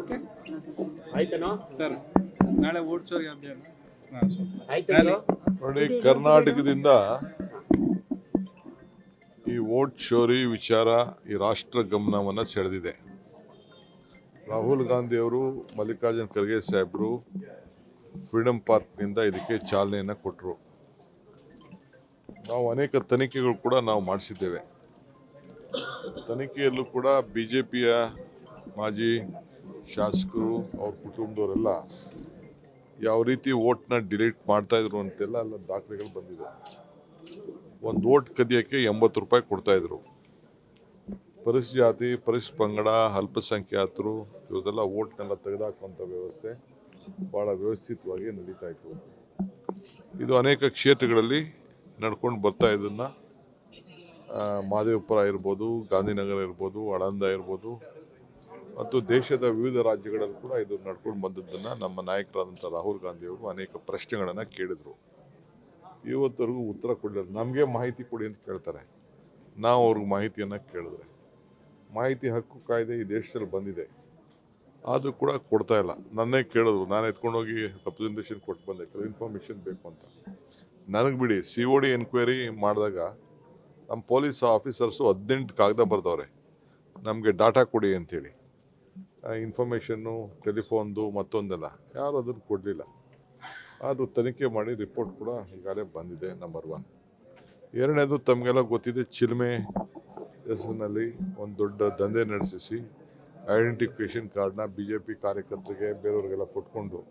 Okay ಆಯ್ತೇನೋ sir. ನಾಳೆ vote ಚೋರಿ ಅಭಿಯಾನ ಆಯ್ತು. ನೋಡಿ, ಕರ್ನಾಟಕದಿಂದ ಈ ವೋಟ್ ಚೋರಿ ವಿಚಾರ ಈ ರಾಷ್ಟ್ರ ಗಮನವನ್ನು ಸೆಳೆದಿದೆ. ರಾಹುಲ್ ಗಾಂಧಿ ಅವರು, ಮಲ್ಲಿಕಾರ್ಜುನ್ ಖರ್ಗೆ ಸಾಹೇಬರು ಫ್ರೀಡಂ ಪಾರ್ಕ್ನಿಂದ ಇದಕ್ಕೆ ಚಾಲನೆಯನ್ನು ಕೊಟ್ಟರು. ನಾವು ಅನೇಕ ತನಿಖೆಗಳು ಕೂಡ ನಾವು ಮಾಡಿಸಿದ್ದೇವೆ. ತನಿಖೆಯಲ್ಲೂ ಕೂಡ BJPಯ ಮಾಜಿ ಶಾಸಕರು, ಅವ್ರ ಕುಟುಂಬದವರೆಲ್ಲ ಯಾವ ರೀತಿ ವೋಟ್ನ ಡಿಲೀಟ್ ಮಾಡ್ತಾಯಿದ್ರು ಅಂತೆಲ್ಲ ಎಲ್ಲ ದಾಖಲೆಗಳು ಬಂದಿದೆ. ಒಂದು ವೋಟ್ ಕದಿಯೋಕ್ಕೆ 80 ರೂಪಾಯಿ ಕೊಡ್ತಾಯಿದ್ರು. ಪರಿಶಿಷ್ಟ ಜಾತಿ, ಪರಿಶಿಷ್ಟ ಪಂಗಡ, ಅಲ್ಪಸಂಖ್ಯಾತರು ಇವರೆಲ್ಲ ವೋಟ್ನೆಲ್ಲ ತೆಗೆದುಹಾಕುವಂಥ ವ್ಯವಸ್ಥೆ ಭಾಳ ವ್ಯವಸ್ಥಿತವಾಗಿ ನಡೀತಾ ಇತ್ತು. ಇದು ಅನೇಕ ಕ್ಷೇತ್ರಗಳಲ್ಲಿ ನಡ್ಕೊಂಡು ಬರ್ತಾ ಇದನ್ನು ಮಹದೇವಪುರ ಇರ್ಬೋದು, ಗಾಂಧಿನಗರ ಇರ್ಬೋದು, ಆಳಂದ ಇರ್ಬೋದು ಮತ್ತು ದೇಶದ ವಿವಿಧ ರಾಜ್ಯಗಳಲ್ಲಿ ಕೂಡ ಇದು ನಡ್ಕೊಂಡು ಬಂದದ್ದನ್ನು ನಮ್ಮ ನಾಯಕರಾದಂಥ ರಾಹುಲ್ ಗಾಂಧಿಯವರು ಅನೇಕ ಪ್ರಶ್ನೆಗಳನ್ನು ಕೇಳಿದರು. ಇವತ್ತವರೆಗೂ ಉತ್ತರ ಕೊಡಲಿಲ್ಲ. ನಮಗೆ ಮಾಹಿತಿ ಕೊಡಿ ಅಂತ ಕೇಳ್ತಾರೆ. ನಾವು ಅವ್ರಿಗೆ ಮಾಹಿತಿಯನ್ನು ಕೇಳಿದ್ರೆ ಮಾಹಿತಿ ಹಕ್ಕು ಕಾಯ್ದೆ ಈ ದೇಶದಲ್ಲಿ ಬಂದಿದೆ, ಅದು ಕೂಡ ಕೊಡ್ತಾ ಇಲ್ಲ. ನನ್ನೇ ಕೇಳಿದ್ರು, ನಾನು ಎತ್ಕೊಂಡೋಗಿ ರೆಪ್ರೆಸೆಂಟೇಷನ್ ಕೊಟ್ಟು ಬಂದೆ, ಕೆಲವು ಇನ್ಫಾರ್ಮೇಷನ್ ಬೇಕು ಅಂತ. ನನಗೆ ಬಿಡಿ, COD ಎನ್ಕ್ವೈರಿ ಮಾಡಿದಾಗ ನಮ್ಮ ಪೊಲೀಸ್ ಆಫೀಸರ್ಸು 18 ಕಾಗದ ಬರೆದವ್ರೆ, ನಮಗೆ ಡಾಟಾ ಕೊಡಿ ಅಂಥೇಳಿ. ಇನ್ಫಾರ್ಮೇಷನ್ನು, ಟೆಲಿಫೋನ್ದು ಮತ್ತೊಂದೆಲ್ಲ ಯಾರು ಅದನ್ನು ಕೊಡಲಿಲ್ಲ. ಆದರೂ ತನಿಖೆ ಮಾಡಿ ರಿಪೋರ್ಟ್ ಕೂಡ ಈಗಾಗಲೇ ಬಂದಿದೆ. ನಂಬರ್ 1. ಎರಡನೇದು, ತಮಗೆಲ್ಲ ಗೊತ್ತಿದೆ, ಚಿಲ್ಮೆ ಹೆಸರಿನಲ್ಲಿ ಒಂದು ದೊಡ್ಡ ದಂಧೆ ನಡೆಸಿ ಐಡೆಂಟಿಫಿಕೇಷನ್ ಕಾರ್ಡ್ನ BJP ಕಾರ್ಯಕರ್ತರಿಗೆ ಬೇರೆಯವ್ರಿಗೆಲ್ಲ ಕೊಟ್ಕೊಂಡು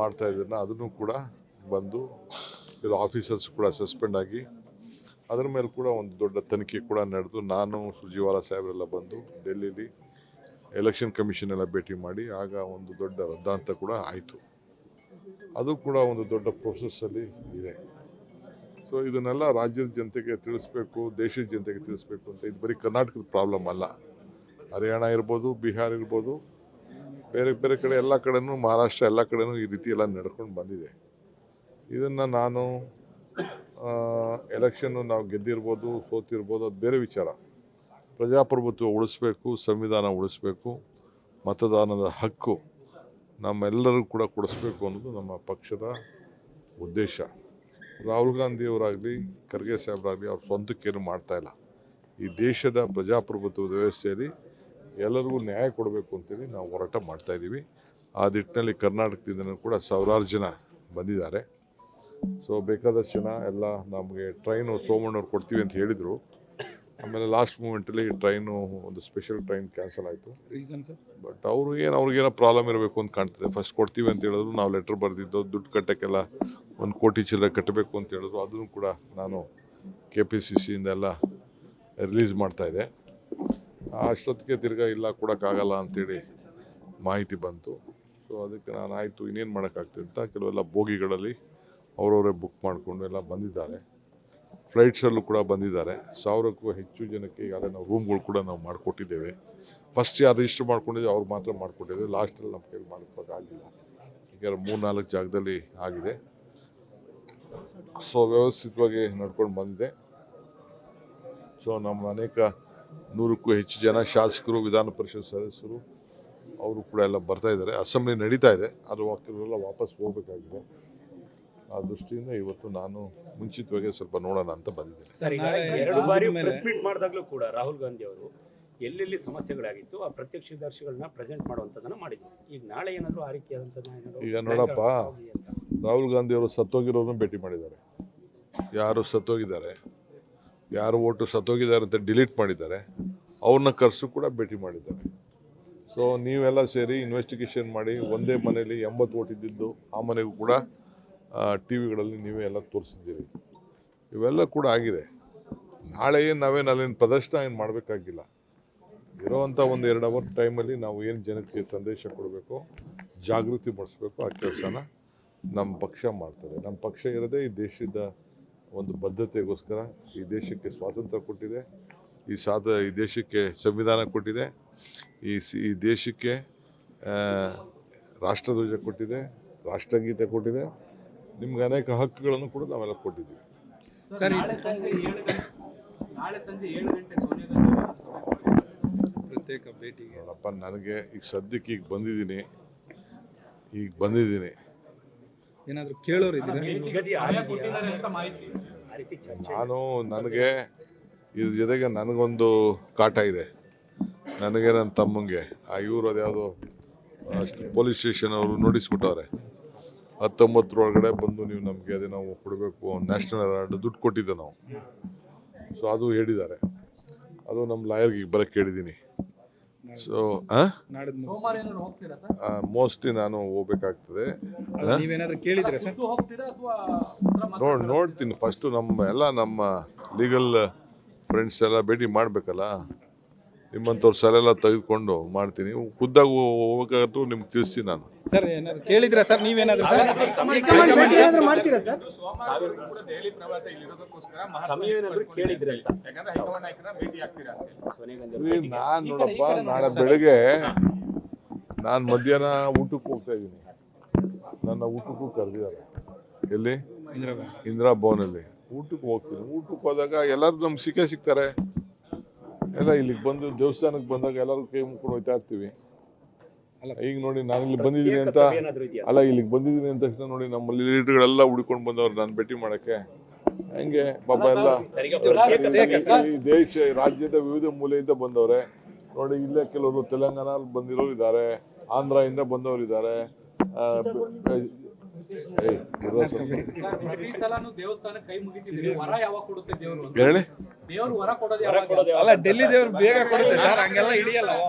ಮಾಡ್ತಾ ಇದ್ದನ್ನು ಅದನ್ನು ಕೂಡ ಬಂದು ಕೆಲವು ಆಫೀಸರ್ಸ್ ಕೂಡ ಸಸ್ಪೆಂಡ್ ಆಗಿ ಅದರ ಮೇಲೆ ಕೂಡ ಒಂದು ದೊಡ್ಡ ತನಿಖೆ ಕೂಡ ನಡೆದು, ನಾನು ಸುರ್ಜೇವಾಲಾ ಸಾಹೇಬರೆಲ್ಲ ಬಂದು ಡೆಲ್ಲಿಲಿ ಎಲೆಕ್ಷನ್ ಕಮಿಷನ್ ಎಲ್ಲ ಭೇಟಿ ಮಾಡಿ ಆಗ ಒಂದು ದೊಡ್ಡ ವೃತ್ತಾಂತ ಕೂಡ ಆಯಿತು. ಅದು ಕೂಡ ಒಂದು ದೊಡ್ಡ ಪ್ರೋಸೆಸ್ಸಲ್ಲಿ ಇದೆ. ಸೊ ಇದನ್ನೆಲ್ಲ ರಾಜ್ಯದ ಜನತೆಗೆ ತಿಳಿಸ್ಬೇಕು, ದೇಶದ ಜನತೆಗೆ ತಿಳಿಸ್ಬೇಕು ಅಂತ. ಇದು ಬರೀ ಕರ್ನಾಟಕದ ಪ್ರಾಬ್ಲಮ್ ಅಲ್ಲ. ಹರಿಯಾಣ ಇರ್ಬೋದು, ಬಿಹಾರ ಇರ್ಬೋದು, ಬೇರೆ ಬೇರೆ ಕಡೆ ಎಲ್ಲ ಕಡೆನೂ, ಮಹಾರಾಷ್ಟ್ರ ಎಲ್ಲ ಕಡೆನೂ ಈ ರೀತಿ ಎಲ್ಲ ನಡ್ಕೊಂಡು ಬಂದಿದೆ. ಇದನ್ನು ನಾನು ಎಲೆಕ್ಷನ್ನು ನಾವು ಗೆದ್ದಿರ್ಬೋದು, ಸೋತಿರ್ಬೋದು, ಅದು ಬೇರೆ ವಿಚಾರ. ಪ್ರಜಾಪ್ರಭುತ್ವ ಉಳಿಸ್ಬೇಕು, ಸಂವಿಧಾನ ಉಳಿಸ್ಬೇಕು, ಮತದಾನದ ಹಕ್ಕು ನಮ್ಮೆಲ್ಲರಿಗೂ ಕೂಡ ಕೊಡಿಸ್ಬೇಕು ಅನ್ನೋದು ನಮ್ಮ ಪಕ್ಷದ ಉದ್ದೇಶ. ರಾಹುಲ್ ಗಾಂಧಿಯವರಾಗಲಿ, ಖರ್ಗೆ ಸಾಹೇಬರಾಗಲಿ ಅವ್ರ ಸ್ವಂತಕ್ಕೇನು ಮಾಡ್ತಾಯಿಲ್ಲ. ಈ ದೇಶದ ಪ್ರಜಾಪ್ರಭುತ್ವದ ವ್ಯವಸ್ಥೆಯಲ್ಲಿ ಎಲ್ಲರಿಗೂ ನ್ಯಾಯ ಕೊಡಬೇಕು ಅಂತೇಳಿ ನಾವು ಹೋರಾಟ ಮಾಡ್ತಾಯಿದ್ದೀವಿ. ಆ ನಿಟ್ಟಿನಲ್ಲಿ ಕರ್ನಾಟಕದಿಂದ ಕೂಡ ಸಾವಿರಾರು ಜನ ಬಂದಿದ್ದಾರೆ. ಸೊ ಬೇಕಾದಷ್ಟು ಜನ ಎಲ್ಲ ನಮಗೆ ಟ್ರೈನು ಸೋಮಣ್ಣವ್ರು ಕೊಡ್ತೀವಿ ಅಂತ ಹೇಳಿದರು. ಆಮೇಲೆ ಲಾಸ್ಟ್ ಮೂಮೆಂಟಲ್ಲಿ ಟ್ರೈನು, ಒಂದು ಸ್ಪೆಷಲ್ ಟ್ರೈನ್ ಕ್ಯಾನ್ಸಲ್ ಆಯಿತು. Reason sir? ಬಟ್ ಅವ್ರಿಗೇನೋ ಪ್ರಾಬ್ಲಮ್ ಇರಬೇಕು ಅಂತ ಕಾಣ್ತದೆ. ಫಸ್ಟ್ ಕೊಡ್ತೀವಿ ಅಂತ ಹೇಳಿದ್ರು, ನಾವು ಲೆಟ್ರ್ ಬರೆದಿದ್ದು ದುಡ್ಡು ಕಟ್ಟೋಕ್ಕೆಲ್ಲ 1 ಕೋಟಿ ಚಿಲ್ಲರೆ ಕಟ್ಟಬೇಕು ಅಂತ ಹೇಳಿದ್ರು. ಅದನ್ನು ಕೂಡ ನಾನು KPCCಯಿಂದ ಎಲ್ಲ ರಿಲೀಸ್ ಮಾಡ್ತಾಯಿದ್ದೆ. ಅಷ್ಟೊತ್ತಿಗೆ ತಿರ್ಗಾ ಇಲ್ಲ, ಕೊಡೋಕ್ಕಾಗಲ್ಲ ಅಂಥೇಳಿ ಮಾಹಿತಿ ಬಂತು. ಸೊ ಅದಕ್ಕೆ ನಾನು ಆಯಿತು, ಇನ್ನೇನು ಮಾಡೋಕ್ಕಾಗ್ತದೆ ಅಂತ ಕೆಲವೆಲ್ಲ ಬೋಗಿಗಳಲ್ಲಿ ಅವರವರೇ ಬುಕ್ ಮಾಡಿಕೊಂಡು ಎಲ್ಲ ಬಂದಿದ್ದಾರೆ. ಫ್ಲೈಟ್ಸಲ್ಲೂ ಕೂಡ ಬಂದಿದ್ದಾರೆ. 1000ಕ್ಕೂ ಹೆಚ್ಚು ಜನಕ್ಕೆ ಈಗಾಗಲೇ ನಾವು ರೂಮ್ಗಳು ಕೂಡ ನಾವು ಮಾಡಿಕೊಟ್ಟಿದ್ದೇವೆ. ಫಸ್ಟ್ ಯಾರು ರಿಜಿಸ್ಟರ್ ಮಾಡ್ಕೊಂಡಿದ್ದೆ ಅವ್ರು ಮಾತ್ರ ಮಾಡಿಕೊಟ್ಟಿದ್ದೇವೆ. ಲಾಸ್ಟಲ್ಲಿ ನಮ್ಮ ಕೈಲಿ ಮಾಡೋಕ್ಕಾಗಲಿಲ್ಲ. ಈಗ 3-4 ಜಾಗದಲ್ಲಿ ಆಗಿದೆ. ಸೊ ವ್ಯವಸ್ಥಿತವಾಗಿ ನಡ್ಕೊಂಡು ಬಂದಿದೆ. ಸೊ ನಮ್ಮ ಅನೇಕ 100ಕ್ಕೂ ಹೆಚ್ಚು ಜನ ಶಾಸಕರು, ವಿಧಾನ ಪರಿಷತ್ ಸದಸ್ಯರು ಅವರು ಕೂಡ ಎಲ್ಲ ಬರ್ತಾಯಿದ್ದಾರೆ. ಅಸೆಂಬ್ಲಿ ನಡೀತಾ ಇದೆ, ಅದು ಕೆಲವೆಲ್ಲ ವಾಪಸ್ ಹೋಗಬೇಕಾಗಿದೆ. ಆ ದೃಷ್ಟಿಯಿಂದ ಇವತ್ತು ನಾನು ಮುಂಚಿತವಾಗಿ ಸ್ವಲ್ಪ ನೋಡೋಣ ಅಂತ ಬಂದಿದ್ದೇನೆ. ಸರ್, ಈಗ 2 ಬಾರಿ ಪ್ರೆಸ್ ಮೀಟ್ ಮಾಡಿದಾಗಲೂ ಕೂಡ ರಾಹುಲ್ ಗಾಂಧಿ ಅವರು ಎಲ್ಲೆಲ್ಲಿ ಸಮಸ್ಯೆಗಳಾಗಿತ್ತು ಆ ಪ್ರತ್ಯಕ್ಷದರ್ಶಿಗಳನ್ನ ಪ್ರೆಸೆಂಟ್ ಮಾಡುವಂಥದ್ದನ್ನು ಮಾಡಿದ್ರು. ಈಗ ನಾಳೆ ಏನಾದರೂ ಆ ರೀತಿಯಾದಂಥದ್ದು ಈಗ ನೋಡಪ್ಪ, ರಾಹುಲ್ ಗಾಂಧಿ ಅವರು ಸತ್ತೋಗಿರೋರನ್ನು ಭೇಟಿ ಮಾಡಿದ್ದಾರೆ. ಯಾರು ಸತ್ತೋಗಿದ್ದಾರೆ, ಯಾರು ಓಟು ಸತ್ತೋಗಿದ್ದಾರೆ ಅಂತ ಡಿಲೀಟ್ ಮಾಡಿದ್ದಾರೆ, ಅವ್ರನ್ನ ಕರೆಸು ಕೂಡ ಭೇಟಿ ಮಾಡಿದ್ದಾರೆ. ಸೊ ನೀವೆಲ್ಲ ಸೇರಿ ಇನ್ವೆಸ್ಟಿಗೇಷನ್ ಮಾಡಿ ಒಂದೇ ಮನೆಯಲ್ಲಿ 80 ಓಟ್ ಇದ್ದಿದ್ದು ಆ ಮನೆಗೂ ಕೂಡ TV ನೀವೇ ಎಲ್ಲ ತೋರಿಸಿದ್ದೀರಿ. ಇವೆಲ್ಲ ಕೂಡ ಆಗಿದೆ. ನಾಳೆ ನಾವೇನು ಪ್ರದರ್ಶನ ಏನು ಮಾಡಬೇಕಾಗಿಲ್ಲ. ಇರೋವಂಥ 1-2 ಅವರ್ ಟೈಮಲ್ಲಿ ನಾವು ಏನು ಜನಕ್ಕೆ ಸಂದೇಶ ಕೊಡಬೇಕು, ಜಾಗೃತಿ ಮೂಡಿಸ್ಬೇಕು, ಆ ಕೆಲಸನ ನಮ್ಮ ಪಕ್ಷ ಮಾಡ್ತದೆ. ನಮ್ಮ ಪಕ್ಷ ಇರೋದೇ ಈ ದೇಶದ ಒಂದು ಬದ್ಧತೆಗೋಸ್ಕರ. ಈ ದೇಶಕ್ಕೆ ಸ್ವಾತಂತ್ರ್ಯ ಕೊಟ್ಟಿದೆ, ಈ ದೇಶಕ್ಕೆ ಸಂವಿಧಾನ ಕೊಟ್ಟಿದೆ, ಈ ದೇಶಕ್ಕೆ ರಾಷ್ಟ್ರಧ್ವಜ ಕೊಟ್ಟಿದೆ, ರಾಷ್ಟ್ರಗೀತೆ ಕೊಟ್ಟಿದೆ. ನಿಮ್ಗೆ ಅನೇಕ ಹಕ್ಕುಗಳನ್ನು ಕೂಡ ನಾವೆಲ್ಲ ಕೊಟ್ಟಿದ್ದೀವಿ. ನಾಳೆ ಸಂಜೆ 7 ಗಂಟೆ ಸೋನಿಯಾ ಗಾಂಧಿ ಬಹುತೇಕ ಭೇಟಿಗೆ. ನೋಡಪ್ಪ, ನನಗೆ ಈಗ ಸದ್ಯಕ್ಕೆ ಈಗ ಬಂದಿದ್ದೀನಿ. ಏನಾದ್ರು ಕೇಳೋರು ಇದ್ದೀರಾ? ನಿಗದಿ ಕೊಟ್ಟಿದ್ದಾರೆ ಅಂತ ಮಾಹಿತಿ. ಆ ರೀತಿ ಚರ್ಚೆ ನನಗೆ ಇದ್ರ ಜೊತೆಗೆ ನನಗೊಂದು ಕಾಟ ಇದೆ. ನನಗೆ ನನ್ನ ತಮ್ಮಂಗೆ ಇವರು ಅದ್ಯಾವುದೋ ಪೊಲೀಸ್ ಸ್ಟೇಷನ್ ಅವರು ನೋಟಿಸ್ ಕೊಟ್ಟವ್ರೆ. 19 ಒಳಗಡೆ ಬಂದು ನೀವು ನಮಗೆ ಅದೇ ನಾವು ಕೊಡಬೇಕು, ನ್ಯಾಷನಲ್ ಅವಾರ್ಡ್ ದುಡ್ಡು ಕೊಟ್ಟಿದ್ದೆ ನಾವು. ಸೊ ಅದು ಹೇಳಿದ್ದಾರೆ. ಅದು ನಮ್ಮ ಲಾಯರ್ಗೆ ಬರೋಕ್ಕೆ ಹೇಳಿದ್ದೀನಿ. ಸೊ ಸೋಮವಾರ ಏನಾದ್ರು ಹೋಗ್ತೀರಾ ಸರ್? ಮೋಸ್ಟ್ಲಿ ನಾನು ಹೋಗ್ಬೇಕಾಗ್ತದೆ. ನೀವೇನಾದ್ರೂ ಕೇಳಿದ್ರೆ ಸರ್? ಖುದ್ದು ಹೋಗ್ತೀರಾ ಅಥವಾ ಉತ್ತರ ಮಾತ್ರ ನೋಡ್ತೀನಿ. ಫಸ್ಟು ನಮ್ಮ ಲೀಗಲ್ ಫ್ರೆಂಡ್ಸ್ ಎಲ್ಲ ಭೇಟಿ ಮಾಡಬೇಕಲ್ಲ. ನಿಮ್ಮಂಥವ್ರ ಸಲೆಲ್ಲ ತೆಗೆದುಕೊಂಡು ಮಾಡ್ತೀನಿ. ಖುದ್ದಾಗಿ ಹೋಗ್ಬೇಕಾದ್ರೂ ನಿಮ್ಗೆ ತಿಳಿಸ್ತೀನಿ ನಾನು. ಸರ್ ಏನಾದ್ರು ಕೇಳಿದ್ರೆ ಸರ್ ನೀವೇನಾದ್ರು ಸರ್ ಮಾಡ್ತೀರಾ ಸರ್? ಸಮಯ ಏನಾದ್ರು ಕೇಳಿದ್ರೆ ಅಂತ ನಾನು ನೋಡಪ್ಪ, ನಾಳೆ ಬೆಳಗ್ಗೆ ನಾನು ಮಧ್ಯಾಹ್ನ ಊಟಕ್ಕೆ ಹೋಗ್ತಾ ಇದ್ದೀನಿ. ನನ್ನ ಊಟಕ್ಕೂ ಕರೆದಿದ್ದಾರೆ. ಎಲ್ಲಿ? ಇಂದಿರಾ ಭವನಲ್ಲಿ ಊಟಕ್ಕೆ ಹೋಗ್ತೀನಿ. ಊಟಕ್ಕೆ ಹೋದಾಗ ಎಲ್ಲರೂ ನಮ್ಗೆ ಸಿಗ್ತಾರೆ. ಎಲ್ಲ ಇಲ್ಲಿಗೆ ಬಂದು ದೇವಸ್ಥಾನಕ್ಕೆ ಬಂದಾಗ ಎಲ್ಲರೂ ಕೈ ಮುಕ್ಕೊಂಡು ಹೋಗ್ತಾ ಇರ್ತೀವಿ. ಈಗ ನೋಡಿ ನಾನು ಇಲ್ಲಿ ಬಂದಿದ್ದೀನಿ ಅಂತ ಇಲ್ಲಿಗೆ ಬಂದಿದ್ದೀನಿ ಅಂದ ತಕ್ಷಣ ನೋಡಿ ನಮ್ಮ ಲೀಡರ್ಗಳೆಲ್ಲ ಹುಡ್ಕೊಂಡು ಬಂದವ್ರು ನಾನು ಭೇಟಿ ಮಾಡಕ್ಕೆ. ಹೆಂಗೆ ಪಾಪ ಎಲ್ಲ ಈ ದೇಶ ರಾಜ್ಯದ ವಿವಿಧ ಮೂಲೆಯಿಂದ ಬಂದವ್ರೆ ನೋಡಿ. ಇಲ್ಲೇ ಕೆಲವರು ತೆಲಂಗಾಣಲ್ಲಿ ಬಂದಿರೋರು ಇದ್ದಾರೆ, ಆಂಧ್ರದಿಂದ ಬಂದವರು ಇದ್ದಾರೆ. ಪ್ರತಿ ಸಲನೂ ದೇವಸ್ಥಾನಕ್ಕೆ ಕೈ ಮುಗಿತಿದ್ದೀರಿ, ವರ ಯಾವಾಗ ಕೊಡುತ್ತೆ ದೇವರು? ಹೇಳಿ. ದೇವರು ವರ ಕೊಡೋದು ಯಾವಾಗ? ಅಲ್ಲ, ಡೆಲ್ಲಿ ದೇವ್ರು ಬೇಗ ಕೊಡುತ್ತೆ ಸರ್, ಹಂಗೆಲ್ಲ ಹಿಡಿಯಲ್ಲ.